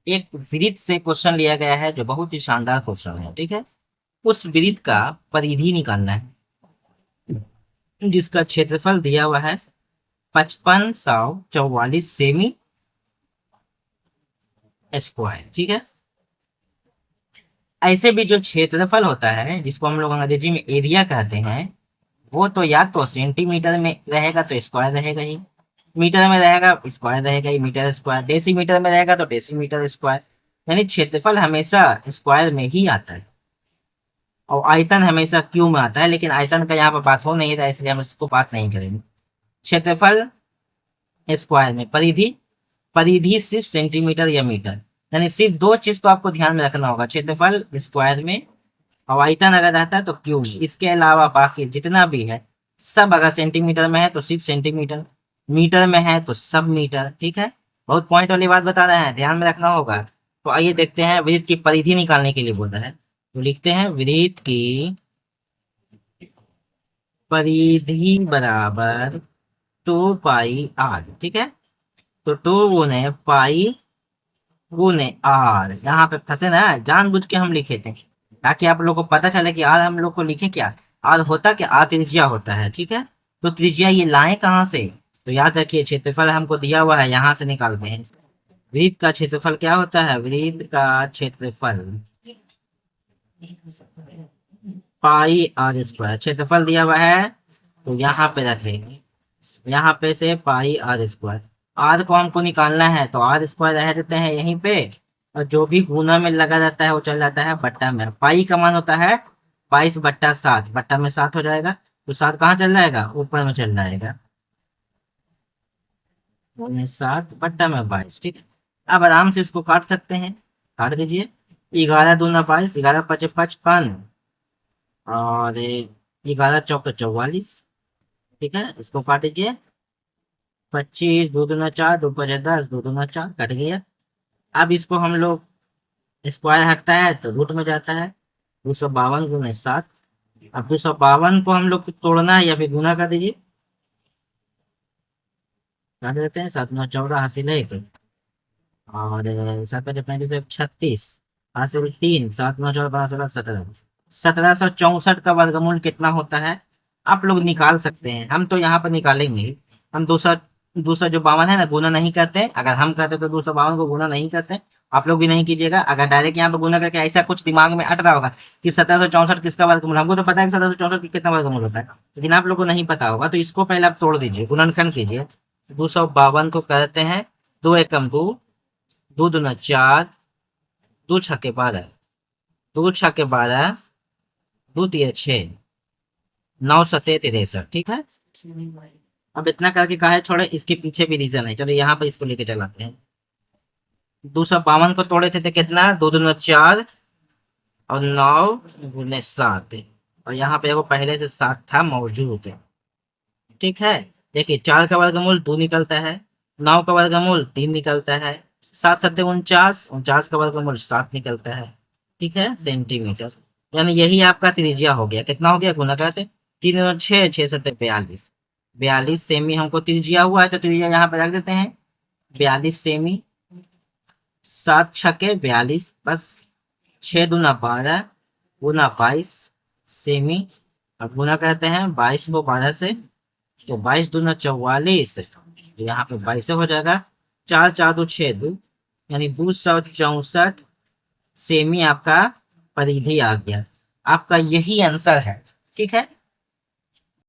एक वृत्त से क्वेश्चन लिया गया है जो बहुत ही शानदार क्वेश्चन है, ठीक है। उस वृत्त का परिधि निकालना है जिसका क्षेत्रफल दिया हुआ है 5544 सेमी स्क्वायर, ठीक है। ऐसे भी जो क्षेत्रफल होता है जिसको हम लोग अंग्रेजी में एरिया कहते हैं, वो तो या तो सेंटीमीटर में रहेगा तो स्क्वायर रहेगा ही, मीटर में रहेगा स्क्वायर रहेगा ही, मीटर स्क्वायर, डेसीमीटर में रहेगा तो डेसीमीटर स्क्वायर। यानी क्षेत्रफल हमेशा स्क्वायर में ही आता है और आयतन हमेशा क्यू में आता है, लेकिन आयतन का यहाँ पर बात हो नहीं रहा है इसलिए हम इसको बात नहीं करेंगे। क्षेत्रफल स्क्वायर में, परिधि, परिधि सिर्फ सेंटीमीटर या मीटर। यानी सिर्फ दो चीज को आपको ध्यान में रखना होगा, क्षेत्रफल स्क्वायर में और आयतन अगर रहता है तो क्यूब। इसके अलावा बाकी जितना भी है सब अगर सेंटीमीटर में है तो सिर्फ सेंटीमीटर, मीटर में है तो सब मीटर, ठीक है। बहुत पॉइंट वाली बात बता रहे हैं, ध्यान में रखना होगा। तो आइए देखते हैं, वृत्त की परिधि निकालने के लिए बोल रहा है, तो लिखते हैं वृत्त की परिधि बराबर 2 पाई आर, ठीक है। तो 2 गुने पाई गुने आर, यहाँ पे फंसे ना, जानबूझ के हम लिखे थे ताकि आप लोग को पता चले कि आर हम लोग को लिखे क्या, आर होता क्या, आर त्रिज्या होता है, ठीक है। तो त्रिज्या ये लाए कहाँ से, तो याद रखिए क्षेत्रफल हमको दिया हुआ है, यहाँ से निकालते हैं। वृत्त का क्षेत्रफल क्या होता है, वृत्त का क्षेत्रफल पाई आर स्क्वायर, क्षेत्रफल दिया हुआ है तो यहाँ पे रखेंगे, यहाँ पे से पाई आर स्क्वायर। आर को हमको निकालना है तो आर स्क्वायर रह देते हैं यहीं पे, और जो भी गुना में लगा रहता है वो चल जाता है बट्टा में। पाई का मान होता है 22/7, बट्टा में 7 हो जाएगा, तो 7 कहाँ चल जाएगा, ऊपर में चल जाएगा, 7/22, ठीक है। अब आराम से इसको काट सकते हैं, काट दीजिए। 11×2 = 22, 11×5 = 55 और 11×4 = 44, ठीक है। इसको काट दीजिए, 25, 2×2 = 4, 2×5 = 10, 2×2 = 4, कट गया। अब इसको हम लोग, स्क्वायर हटता है तो रूट में जाता है, 252×7। अब 252 को हम लोग को तोड़ना है या फिर गुना कर दीजिए, काट देते हैं, 7×9 = 14 हासिल 1 और 7×5 = 36, हासिल 3, 7×9 = 16, 1764 का वर्गमूल कितना होता है आप लोग निकाल सकते हैं, हम तो यहाँ पर निकालेंगे। हम दूसरा दूसरा जो 52 है ना, गुना नहीं करते, अगर हम करते तो 252 को गुना नहीं करते, आप लोग भी नहीं कीजिएगा। अगर डायरेक्ट यहाँ पे गुना करके ऐसा कुछ दिमाग में अट रहा होगा कि 1764 किसका वर्गमूल, हमको तो पता है कि 1764 की कितना वर्गमूल होता है, लेकिन आप लोग को नहीं पता होगा, तो इसको पहले आप तोड़ दीजिए, गुणनखंड कीजिए। 252 को करते हैं 2 एकम 2, 2×2 = 4, 2×6 = 12, 2×6 = 12, 2×3 = 6, 9×7 = 63, ठीक है। अब इतना करके काहे छोड़े, इसके पीछे भी रीजन है, चलो यहाँ पर इसको लेके चलाते हैं। 252 को तोड़े थे तो कितना, 2×4 और 9×7, और यहाँ पे वो पहले से 7 था मौजूद, ठीक है। देखिए 4 का वर्गमूल 2 निकलता है, 9 का वर्गमूल 3 निकलता है, 7×7 = 49, 49 का वर्गमूल 7 निकलता है, ठीक है, सेंटीमीटर। यानी यही आपका त्रिज्या हो गया, कितना हो गया, गुना करते 3×6, 6×7 = 42, 42 सेमी हमको त्रिज्या हुआ है, तो त्रिज्या यहाँ पे रख देते हैं 42 सेमी, 7×6 = 42, बस 6×2 = 12, गुना 22 सेमी, अब गुना करते हैं 22 को 12 से, तो 22×2 = 44, तो यहाँ पे 22 हो जाएगा, 4×4 = 6, 2, यानी 264 सेमी आपका परिधि आ गया। आपका यही आंसर है, ठीक है।